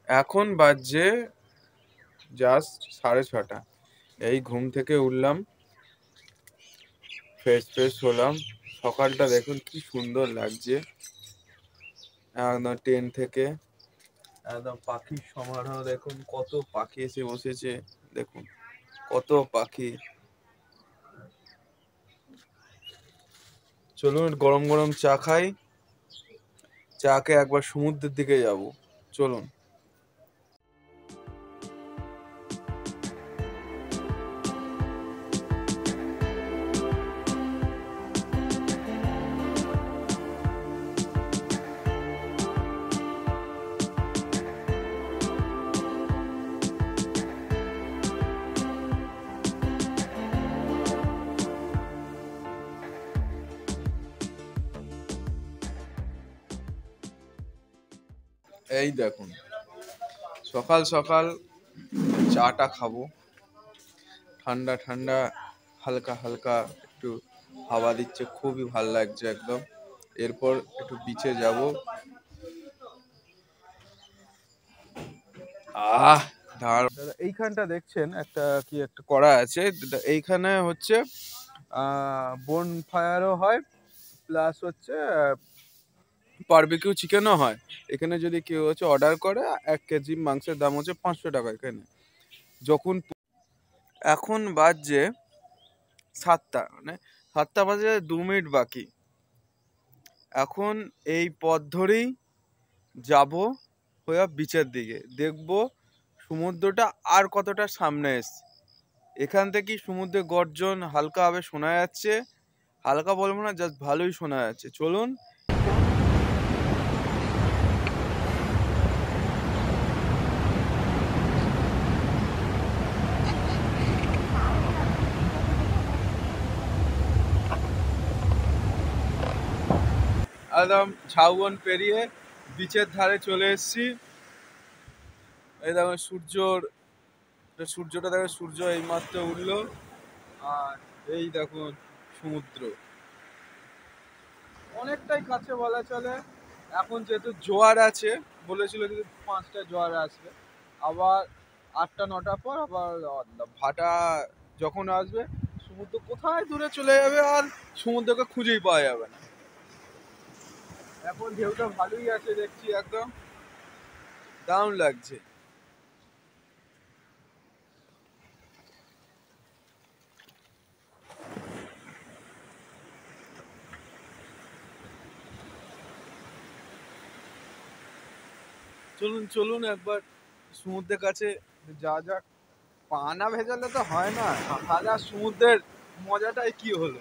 এখন বাজছে জাস্ট 6:30। এই ঘুম থেকে উঠলাম, ফ্রেশ হলাম। সকালটা দেখুন কি সুন্দর লাগছে। একদম ট্রেন থেকে একদম পাখির সমারোহ দেখুন, কত পাখি এসে বসেছে। দেখুন কত পাখি। চলুন গরম গরম চা খাই। চা খেয়ে একবার সমুদ্রের দিকে যাব। চলুন। এই দেখুন সকাল সকাল চাটা খাবো, ঠান্ডা ঠান্ডা, হালকা হালকা একটু হাওয়া দিচ্ছে, খুবই ভালো লাগছে একদম। এরপর একটু বিচে যাব। দাঁড়াও দাদা, এইখানটা দেখছেন একটা কি একটা করা আছে। এইখানে হচ্ছে বন ফায়ারও হয়, প্লাস হচ্ছে বারবিকিউ চিকেনও হয়। এখানে যদি কেউ হচ্ছে অর্ডার করে 1 কেজি মাংসের দাম হচ্ছে 500 টাকা এখানে। যখন এখন বাজছে 7টা, মানে 7টা বাজে 2 মিনিট বাকি। এখন এই পথ ধরেই যাব হয়ে বিচের দিকে, দেখবো সমুদ্রটা আর কতটা সামনে এসছে। এখান থেকে সমুদ্রের গর্জন হালকাভাবে শোনা যাচ্ছে। হালকা বলবো না, জাস্ট ভালোই শোনা যাচ্ছে। চলুন। একদম ঝাউবন পেরিয়ে বিচের ধারে চলে এসেছি। এই দেখো সূর্যটা দেখো, সূর্য এইমাত্র উঠলো। আর এই দেখুন সমুদ্র অনেকটাই কাছে বলা চলে। এখন যেহেতু জোয়ার আছে, বলেছিল কিন্তু 5টা জোয়ার আসবে, আবার 8টা 9টার পর আবার ভাটা যখন আসবে সমুদ্র কোথায় দূরে চলে যাবে, আর সমুদ্রকে খুঁজেই পাওয়া যাবে না। এখন ঢেউটা ভালোই আছে দেখছি, একদম দারুণ লাগছে। চলুন চলুন একবার সমুদ্রের কাছে যা যাক। পা না ভেজালে তো হয় না, তাহলে আর সমুদ্রের মজাটাই কি হলো।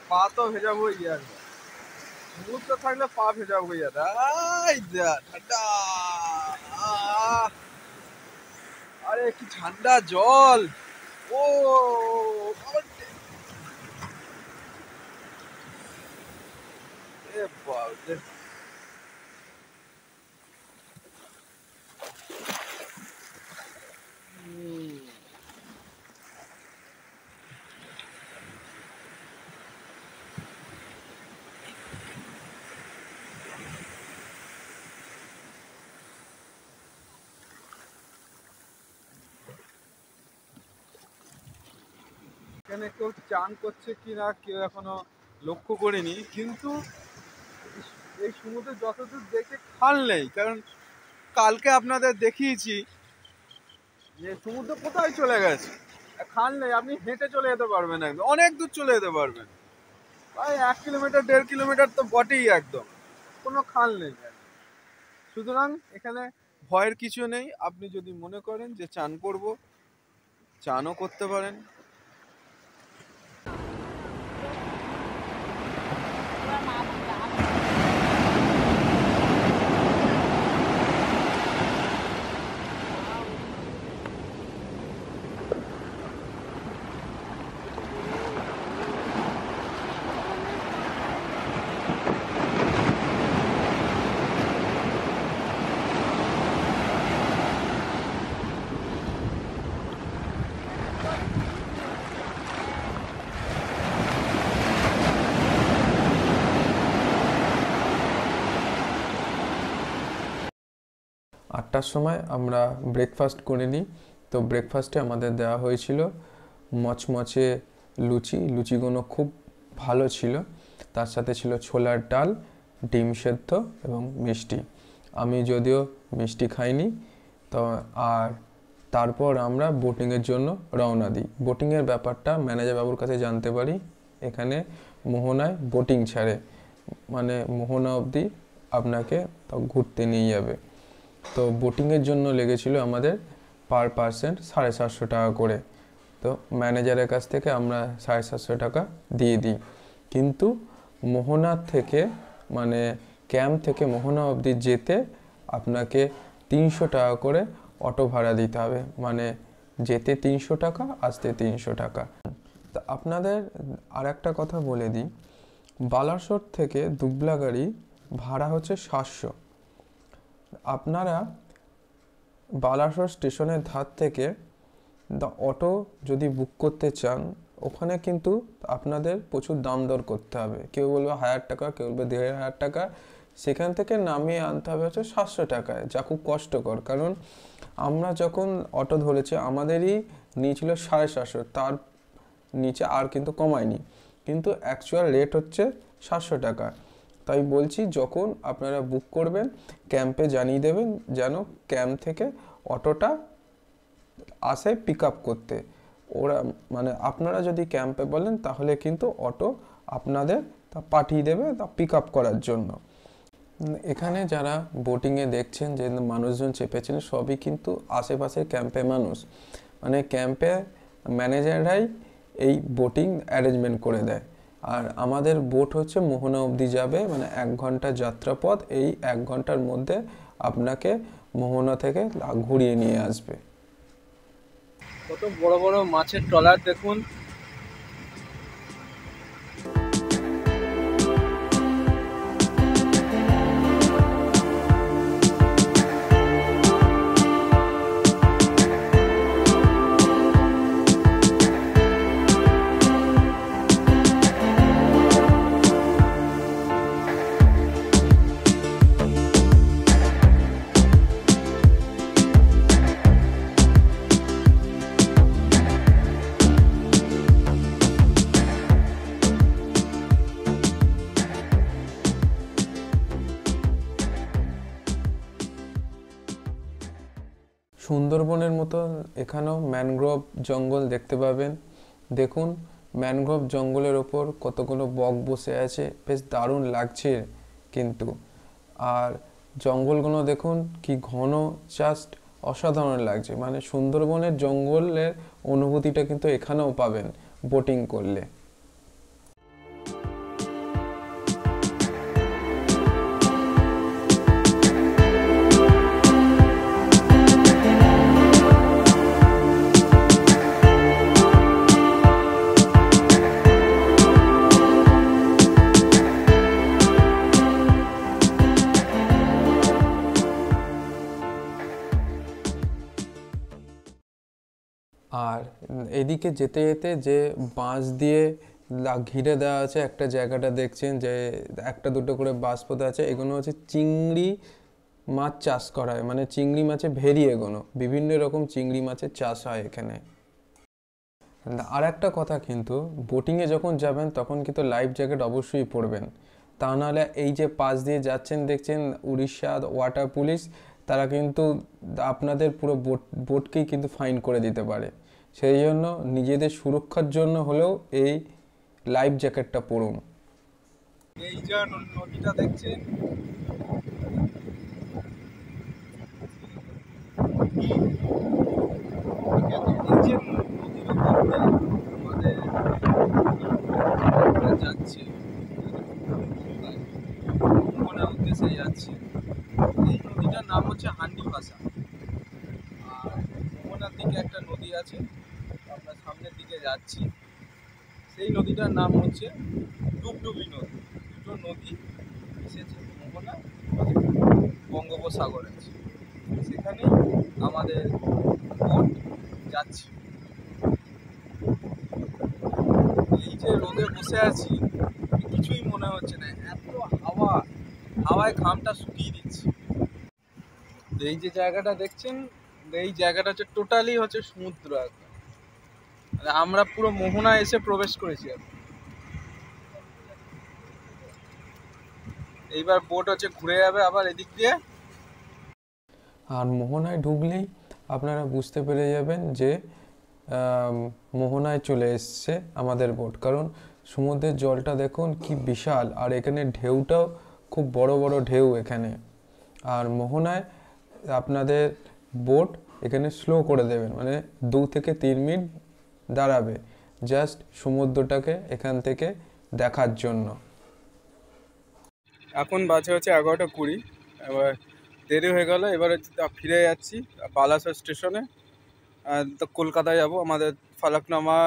পা তো ভেজাবোই আর, সমুদ্র থাকলে পা ভেজাবোই আর। ঠান্ডা, আরে কি ঠান্ডা জল। ও বাবা, এখানে কেউ চান করছে কিনা কেউ এখনো লক্ষ্য করিনি, কিন্তু এই সমুদ্রে যতদূর দেখে খাল নেই। কারণ কালকে আপনাদের দেখিয়েছি যে সমুদ্র কোথায় চলে গেছে, খাল নেই। আপনি হেঁটে চলে যেতে পারবেন, একদম অনেক দূর চলে যেতে পারবেন, প্রায় 1 কিলোমিটার 1.5 কিলোমিটার তো বটেই। একদম কোনো খাল নেই। সুতরাং এখানে ভয়ের কিছু নেই। আপনি যদি মনে করেন যে চান করব, চানও করতে পারেন। 8টার সময় আমরা ব্রেকফাস্ট করে নিই। তো ব্রেকফাস্টে আমাদের দেওয়া হয়েছিল মচমচে লুচিগুলো খুব ভালো ছিল। তার সাথে ছিল ছোলার ডাল, ডিম সেদ্ধ এবং মিষ্টি। আমি যদিও মিষ্টি খাইনি। তো আর তারপর আমরা বোটিংয়ের জন্য রওনা দিই। বোটিংয়ের ব্যাপারটা ম্যানেজার বাবুর কাছে জানতে পারি। এখানে মোহনায় বোটিং ছাড়ে, মানে মোহনা অবধি আপনাকে ঘুরতে নিয়ে যাবে। তো বোটিংয়ের জন্য লেগেছিল আমাদের পার পার্সন 750 টাকা করে। তো ম্যানেজারের কাছ থেকে আমরা 750 টাকা দিয়ে দিই। কিন্তু মোহনার থেকে মানে ক্যাম্প থেকে মোহনা অবধি যেতে আপনাকে 300 টাকা করে অটো ভাড়া দিতে হবে, মানে যেতে 300 টাকা, আসতে 300 টাকা। তা আপনাদের আর একটা কথা বলে দিই, বালাসোর থেকে দুবলাগাড়ি ভাড়া হচ্ছে 700। আপনারা বালাসোর স্টেশনের ধার থেকে অটো যদি বুক করতে চান, ওখানে কিন্তু আপনাদের প্রচুর দাম দর করতে হবে। কেউ বলবে 1000 টাকা, কেউ বলবে 1500 টাকা। সেখান থেকে নামিয়ে আনতে হবে হচ্ছে 700 টাকায়, যা খুব কষ্টকর। কারণ আমরা যখন অটো ধরেছি আমাদেরই নিয়েছিল 750, তার নিচে আর কিন্তু কমায়নি, কিন্তু অ্যাকচুয়াল রেট হচ্ছে 700 টাকা। তাই বলছি, যখন আপনারা বুক করবেন ক্যাম্পে জানিয়ে দেবেন যেন ক্যাম্প থেকে অটোটা আসে পিক আপ করতে। ওরা মানে আপনারা যদি ক্যাম্পে বলেন তাহলে কিন্তু অটো আপনাদের তা পাঠিয়ে দেবে তা পিক আপ করার জন্য। এখানে যারা বোটিংয়ে দেখছেন যে মানুষজন চেপেছেন, সবই কিন্তু আশেপাশের ক্যাম্পে মানুষ, মানে ক্যাম্পে ম্যানেজাররাই এই বোটিং অ্যারেঞ্জমেন্ট করে দেয়। আর আমাদের বোট হচ্ছে মোহনা অবধি যাবে, মানে 1 ঘন্টা যাত্রাপথ। এই 1 ঘন্টার মধ্যে আপনাকে মোহনা থেকে ঘুরিয়ে নিয়ে আসবে। কত বড় বড় মাছের ট্রলার দেখুন। সুন্দরবনের মতো এখানেও ম্যানগ্রোভ জঙ্গল দেখতে পাবেন। দেখুন ম্যানগ্রোভ জঙ্গলের ওপর কতগুলো বক বসে আছে, বেশ দারুণ লাগছে কিন্তু। আর জঙ্গলগুলো দেখুন কি ঘন, জাস্ট অসাধারণ লাগছে। মানে সুন্দরবনের জঙ্গলের অনুভূতিটা কিন্তু এখানেও পাবেন বোটিং করলে। আর এদিকে যেতে যেতে যে বাঁশ দিয়ে ঘিরে দেওয়া আছে একটা জায়গাটা দেখছেন, যে একটা দুটো করে বাঁশ পোতা আছে, এগুলো হচ্ছে চিংড়ি মাছ চাষ করা হয়, মানে চিংড়ি মাছের ভেরি। এগুলো বিভিন্ন রকম চিংড়ি মাছের চাষ হয় এখানে। আর একটা কথা, কিন্তু বোটিংয়ে যখন যাবেন তখন কিন্তু লাইফ জ্যাকেট অবশ্যই পরবেন, তা নাহলে এই যে পাশ দিয়ে যাচ্ছেন দেখছেন উড়িষ্যা ওয়াটার পুলিশ, তারা কিন্তু আপনাদের পুরো বোটকেই কিন্তু ফাইন করে দিতে পারে। সেই জন্য নিজেদের সুরক্ষার জন্য হলেও এই লাইফ জ্যাকেটটা পরুন। এই যে নদীটা দেখছেন, আমাদের যাচ্ছে মোহনা উদ্দেশ্যে যাচ্ছে। এই নদীটার নাম হচ্ছে হান্ডিভাষা। আর মোহনার দিকে একটা নদী আছে, আমরা সামনের দিকে যাচ্ছি, সেই নদীটার নাম হচ্ছে ডুবডুবি নদী। দুটো নদী এসেছে মোহনা বঙ্গোপসাগরে, সেখানে আমাদের বোট যাচ্ছে। এই যে রোদে বসে আছি, কিছুই মনে হচ্ছে না, এত হাওয়ায় ঘামটা শুকিয়ে দিচ্ছে। এই যে জায়গাটা দেখছেন, এই জায়গাটা হচ্ছে টোটালি হচ্ছে সমুদ্র একদম। মানে আমরা পুরো মোহনা এসে প্রবেশ করেছি এখন। এইবার বোট হচ্ছে ঘুরে যাবে আবার এদিক দিয়ে। আর মোহনায় ঢুকলেই আপনারা বুঝতে পেরে যাবেন যে মোহনায় চলে এসছে আমাদের বোট, কারণ সমুদ্রের জলটা দেখুন কি বিশাল, আর এখানে ঢেউটাও খুব বড় বড় ঢেউ এখানে। আর মোহনায় আপনাদের বোট এখানে স্লো করে দেবেন, মানে 2 থেকে 3 মিনিট দাঁড়াবে জাস্ট সমুদ্রটাকে এখান থেকে দেখার জন্য। এখন বাজে হচ্ছে 11টা 20। এবার দেরি হয়ে গেল, এবার হচ্ছে ফিরে যাচ্ছি বালাসোর স্টেশনে। তো কলকাতায় যাব, আমাদের ফলকনামা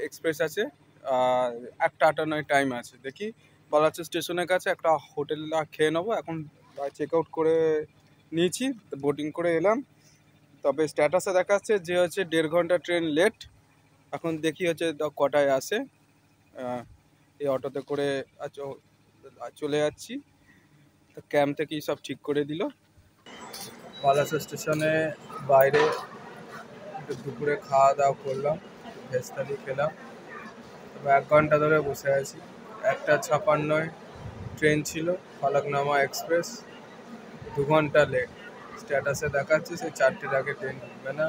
এক্সপ্রেস আছে, আর 1:58 টাইম আছে। দেখি বালাসোর স্টেশনের কাছে একটা হোটেল খেয়ে নেবো। এখন চেক আউট করে নিয়েছি, বোটিং করে এলাম। তবে স্ট্যাটাসে দেখাচ্ছে যে হচ্ছে 1.5 ঘন্টা ট্রেন লেট। এখন দেখি হচ্ছে কটায় আসে। এই অটোতে করে চলে যাচ্ছি। তো ক্যাম্প থেকেই সব ঠিক করে দিল। বালাসোর স্টেশনে বাইরে দুপুরে খাওয়া দাওয়া করলাম, ভেজ থালি খেলাম। তবে 1 ঘন্টা ধরে বসে আছি। 1:56 ট্রেন ছিল ফলকনামা এক্সপ্রেস, 2 ঘন্টা লেট। স্ট্যাটাসে দেখাচ্ছে সে 4টের আগে ট্রেন ঢুকবে না।